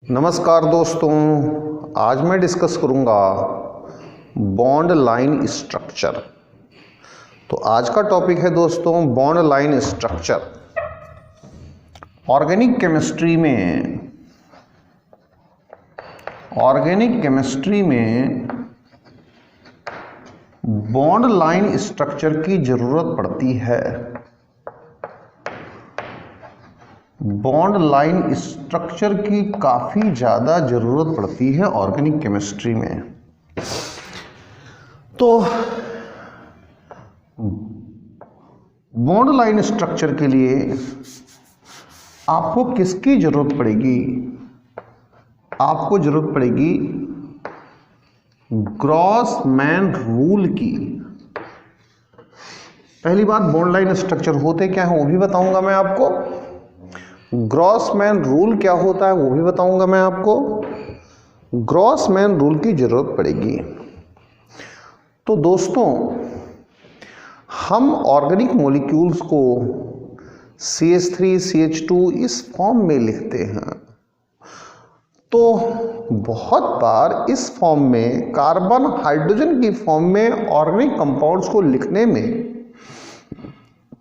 नमस्कार दोस्तों, आज मैं डिस्कस करूंगा बॉन्ड लाइन स्ट्रक्चर। तो आज का टॉपिक है दोस्तों bond line structure. Organic chemistry में बॉन्ड लाइन स्ट्रक्चर की जरूरत पड़ती है। बॉन्ड लाइन स्ट्रक्चर की काफ़ी ज़्यादा ज़रूरत पड़ती है ऑर्गेनिक केमिस्ट्री में। तो बॉन्ड लाइन स्ट्रक्चर के लिए आपको किसकी ज़रूरत पड़ेगी? आपको ज़रूरत पड़ेगी ग्रॉसमैन रूल की। पहली बात, बॉन्ड लाइन स्ट्रक्चर होते क्या है वो भी बताऊंगा मैं आपको। ग्रॉसमैन रूल क्या होता है वो भी बताऊंगा मैं आपको। ग्रॉसमैन रूल की जरूरत पड़ेगी। तो दोस्तों, हम ऑर्गेनिक मॉलिक्यूल्स को CH3 CH2 इस फॉर्म में लिखते हैं। तो बहुत बार इस फॉर्म में कार्बन हाइड्रोजन की फॉर्म में ऑर्गेनिक कंपाउंड्स को लिखने में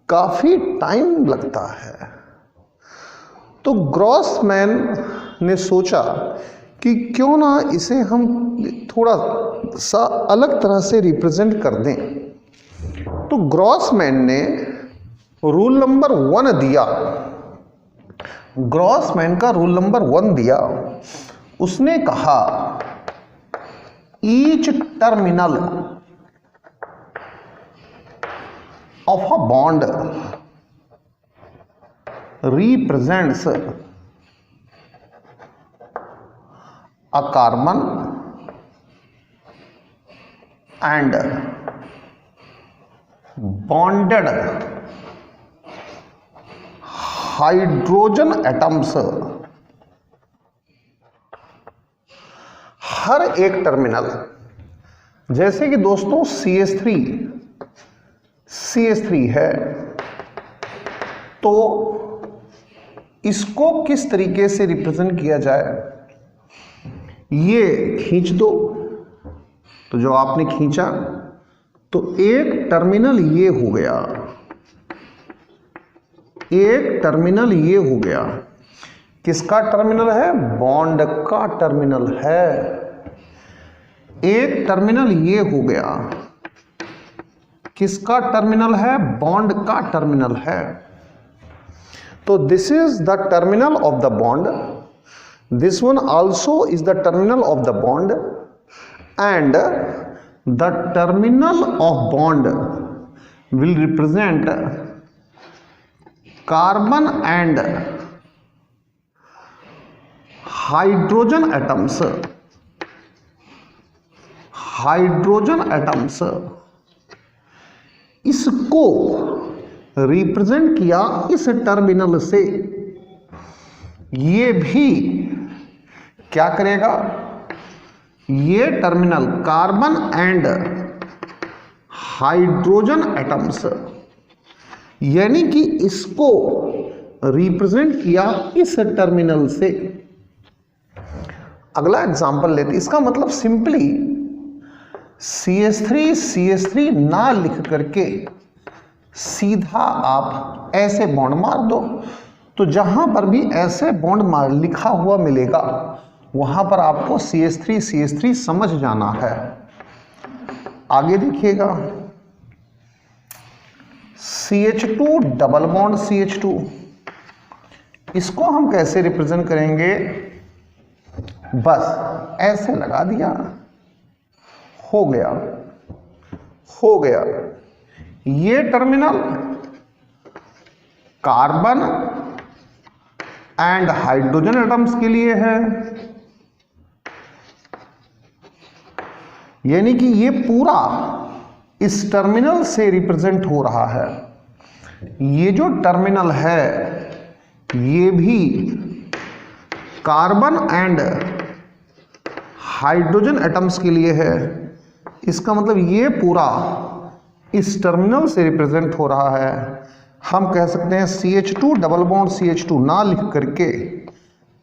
काफी टाइम लगता है। तो ग्रॉसमैन ने सोचा कि क्यों ना इसे हम थोड़ा सा अलग तरह से रिप्रेजेंट कर दें। तो ग्रॉसमैन ने रूल नंबर 1 दिया। ग्रॉसमैन का रूल नंबर 1 दिया। उसने कहा each terminal of a bond represents a carbon and bonded hydrogen atoms। हर एक टर्मिनल, जैसे कि दोस्तों CH3 है, तो इसको किस तरीके से रिप्रेजेंट किया जाए? ये खींच दो। तो जो आपने खींचा तो एक टर्मिनल ये हो गया, एक टर्मिनल ये हो गया। किसका टर्मिनल है? बॉन्ड का टर्मिनल है। एक टर्मिनल ये हो गया। किसका टर्मिनल है? बॉन्ड का टर्मिनल है। तो this is the terminal of the bond, this one also is the terminal of the bond, and the terminal of bond will represent carbon and hydrogen atoms. Hydrogen atoms, इसको represent किया इस terminal से। ये भी क्या करेगा? ये terminal carbon and hydrogen atoms, यानी कि इसको रिप्रेजेंट किया इस टर्मिनल से। अगला एग्जांपल लेते। इसका मतलब सिंपली CH3 ना लिख करके सीधा आप ऐसे बॉन्ड मार दो। तो जहां पर भी ऐसे बॉन्ड मार लिखा हुआ मिलेगा वहां पर आपको CH3 समझ जाना है। आगे देखिएगा, CH2 डबल बॉन्ड CH2, इसको हम कैसे रिप्रेजेंट करेंगे? बस ऐसे लगा दिया, हो गया। ये terminal carbon and hydrogen atoms के लिए है, यानी कि ये पूरा इस टर्मिनल से रिप्रेजेंट हो रहा है। ये जो टर्मिनल है ये भी कार्बन एंड हाइड्रोजन एटम्स के लिए है। इसका मतलब ये पूरा इस टर्मिनल से रिप्रेजेंट हो रहा है। हम कह सकते हैं CH2 डबल बॉन्ड CH2 ना लिख करके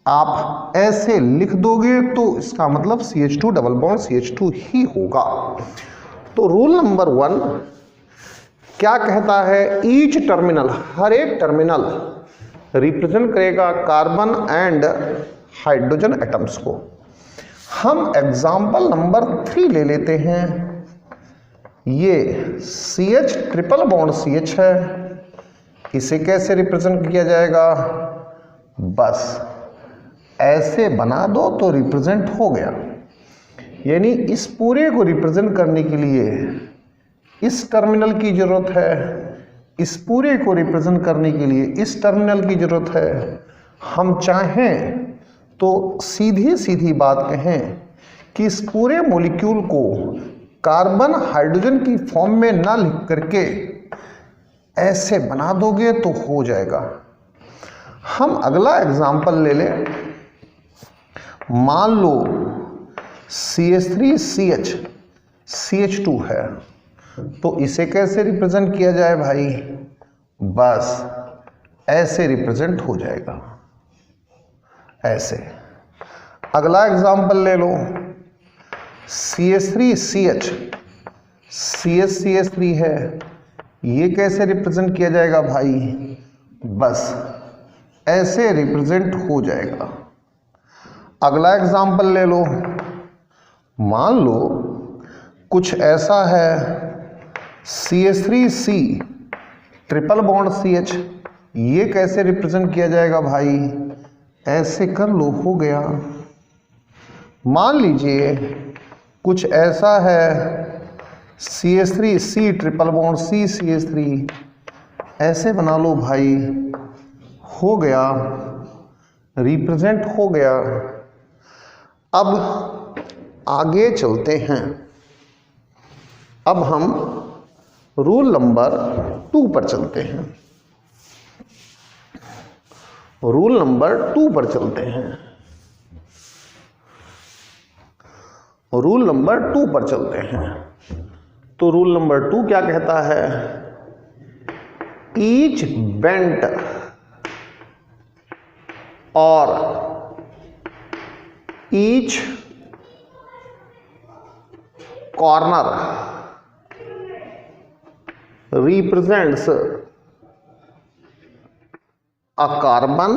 आप ऐसे लिख दोगे तो इसका मतलब CH2 डबल बॉन्ड CH2 ही होगा। तो रूल नंबर 1 क्या कहता है, ईच टर्मिनल, हर एक टर्मिनल रिप्रेजेंट करेगा कार्बन एंड हाइड्रोजन एटम्स को। हम एग्जाम्पल नंबर 3 ले लेते हैं। ये CH ट्रिपल बॉन्ड CH है, इसे कैसे रिप्रेजेंट किया जाएगा, बस ऐसे बना दो तो रिप्रेजेंट हो गया। यानी इस पूरे को रिप्रेजेंट करने के लिए इस टर्मिनल की जरूरत है, इस पूरे को रिप्रेजेंट करने के लिए इस टर्मिनल की जरूरत है। हम चाहें तो सीधी सीधी बात कहें कि इस पूरे मॉलिक्यूल को कार्बन हाइड्रोजन की फॉर्म में ना लिख करके ऐसे बना दोगे तो हो जाएगा। हम अगला एग्जाम्पल ले लें। मान लो CH3CH CH2 है, तो इसे कैसे रिप्रेजेंट किया जाए भाई, बस ऐसे रिप्रेजेंट हो जाएगा, ऐसे। अगला एग्जाम्पल ले लो, CH3CH CH3 है, ये कैसे रिप्रेजेंट किया जाएगा भाई, बस ऐसे रिप्रेजेंट हो जाएगा। अगला एग्जाम्पल ले लो, मान लो कुछ ऐसा है CH3C ट्रिपल बॉन्ड CH, ये कैसे रिप्रेजेंट किया जाएगा भाई, ऐसे कर लो, हो गया। मान लीजिए कुछ ऐसा है CH3C triple bond C CH3, ऐसे बना लो भाई, हो गया, रिप्रेजेंट हो गया। अब आगे चलते हैं। अब हम रूल नंबर 2 पर चलते हैं। रूल नंबर 2 पर चलते हैं। रूल नंबर 2 पर चलते हैं। तो रूल नंबर 2 क्या कहता है, ईच बेंट और each corner represents a carbon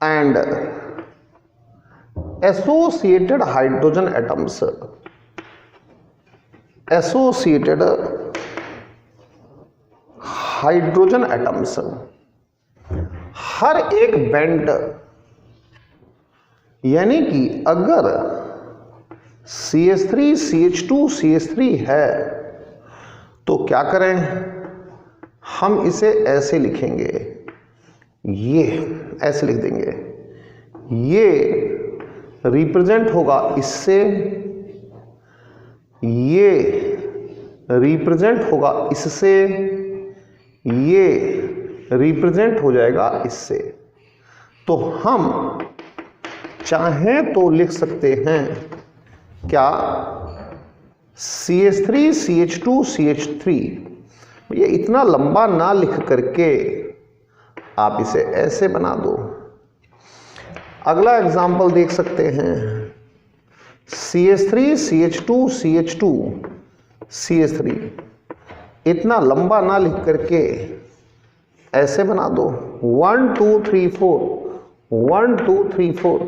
and associated hydrogen atoms. Associated hydrogen atoms. हर एक बेंट, यानी कि अगर CH3 CH2 CH3 है तो क्या करें, हम इसे ऐसे लिखेंगे, ये ऐसे लिख देंगे, ये रिप्रेजेंट होगा इससे, ये रिप्रेजेंट होगा इससे, ये रिप्रेजेंट हो जाएगा इससे। तो हम चाहें तो लिख सकते हैं क्या, CH3 CH2 CH3, ये इतना लंबा ना लिख करके आप इसे ऐसे बना दो। अगला एग्जाम्पल देख सकते हैं, CH3 CH2 CH2 CH3, इतना लंबा ना लिख करके ऐसे बना दो, 1 2 3 4 1 2 3 4।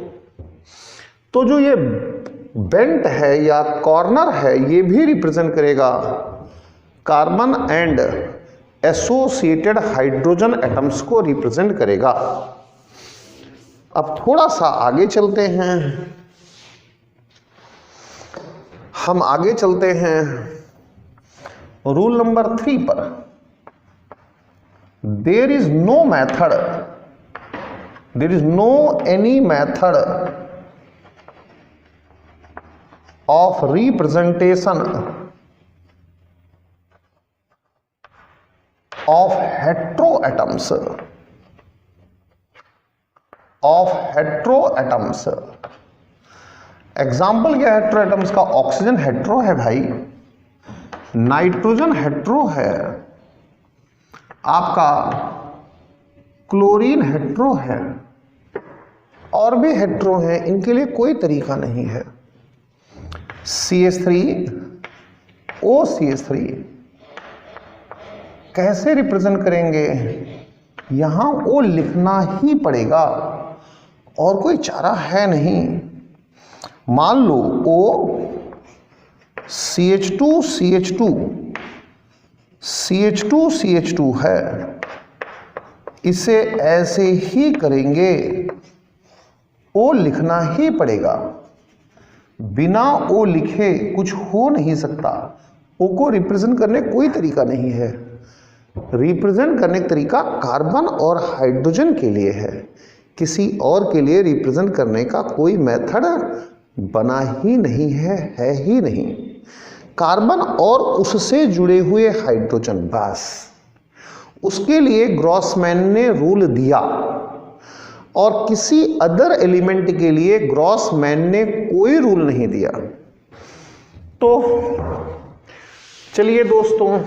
तो जो ये बेंट है या कॉर्नर है, ये भी रिप्रेजेंट करेगा carbon and associated hydrogen atoms को रिप्रेजेंट करेगा। अब थोड़ा सा आगे चलते हैं, हम आगे चलते हैं रूल नंबर 3 पर। There is no method, there is no any method of representation of heteroatoms example क्या है हेटेरोएटम्स का, ऑक्सीजन हेटेरो है भाई, नाइट्रोजन हेटेरो है, आपका क्लोरीन हेट्रो है और भी हेट्रो हैं, इनके लिए कोई तरीका नहीं है। CH3 OCH3 कैसे रिप्रेजेंट करेंगे? यहां O लिखना ही पड़ेगा और कोई चारा है नहीं। मान लो O CH2 CH2 CH2 CH2 है, इसे ऐसे ही करेंगे, O लिखना ही पड़ेगा। बिना O लिखे कुछ हो नहीं सकता। O को रिप्रेजेंट करने कोई तरीका नहीं है। रिप्रेजेंट करने का तरीका कार्बन और हाइड्रोजन के लिए है, किसी और के लिए रिप्रेजेंट करने का कोई मेथड बना ही नहीं है ही नहीं। कार्बन और उससे जुड़े हुए हाइड्रोजन, बस उसके लिए ग्रॉसमैन ने रूल दिया और किसी अदर एलिमेंट के लिए ग्रॉसमैन ने कोई रूल नहीं दिया। तो चलिए दोस्तों,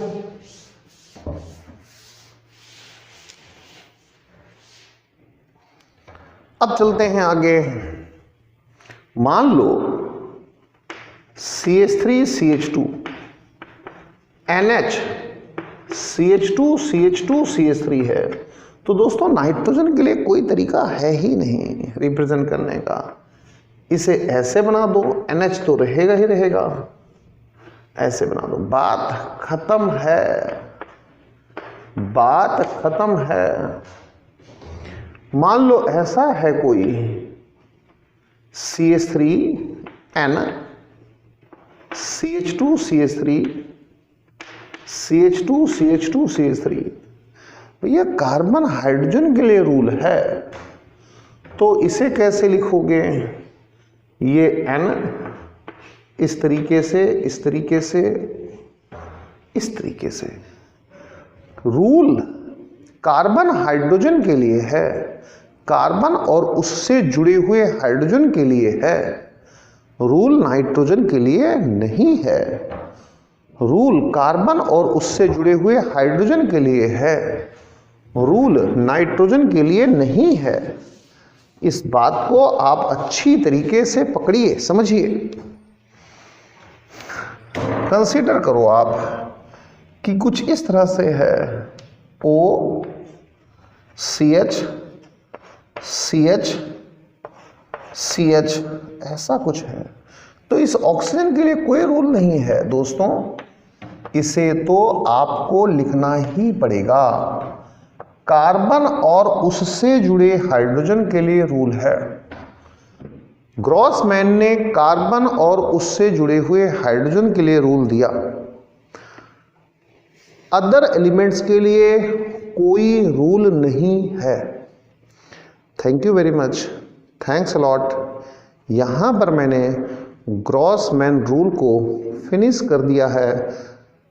अब चलते हैं आगे। मान लो CH3 CH2 NH CH2 CH2 CH3 है, तो दोस्तों नाइट्रोजन के लिए कोई तरीका है ही नहीं रिप्रेजेंट करने का। इसे ऐसे बना दो, NH तो रहेगा ही रहेगा, ऐसे बना दो, बात खत्म है, बात खत्म है। मान लो ऐसा है कोई CH3N CH2 CH3 CH2 CH2 CH3, भैया कार्बन हाइड्रोजन के लिए रूल है, तो इसे कैसे लिखोगे? ये N इस तरीके से, इस तरीके से, इस तरीके से। रूल कार्बन हाइड्रोजन के लिए है, कार्बन और उससे जुड़े हुए हाइड्रोजन के लिए है, रूल नाइट्रोजन के लिए नहीं है। रूल कार्बन और उससे जुड़े हुए हाइड्रोजन के लिए है, रूल नाइट्रोजन के लिए नहीं है। इस बात को आप अच्छी तरीके से पकड़िए, समझिए, कंसीडर करो आप कि कुछ इस तरह से है, O CH CH CH ऐसा कुछ है। तो इस ऑक्सीजन के लिए कोई रूल नहीं है दोस्तों, इसे तो आपको लिखना ही पड़ेगा। कार्बन और उससे जुड़े हाइड्रोजन के लिए रूल है। ग्रॉसमैन ने कार्बन और उससे जुड़े हुए हाइड्रोजन के लिए रूल दिया, अदर एलिमेंट्स के लिए कोई रूल नहीं है। Thank you very much, thanks a lot. यहाँ पर मैंने ग्रॉसमैन रूल को फिनिश कर दिया है।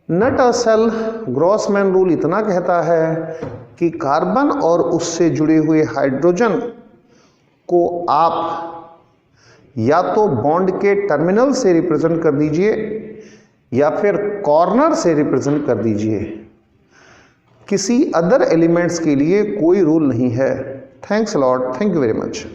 नट अ सेल ग्रॉसमैन रूल इतना कहता है कि कार्बन और उससे जुड़े हुए हाइड्रोजन को आप या तो बॉन्ड के टर्मिनल से रिप्रेजेंट कर दीजिए या फिर कॉर्नर से रिप्रेजेंट कर दीजिए, किसी अदर एलिमेंट्स के लिए कोई रूल नहीं है। Thanks a lot, thank you very much.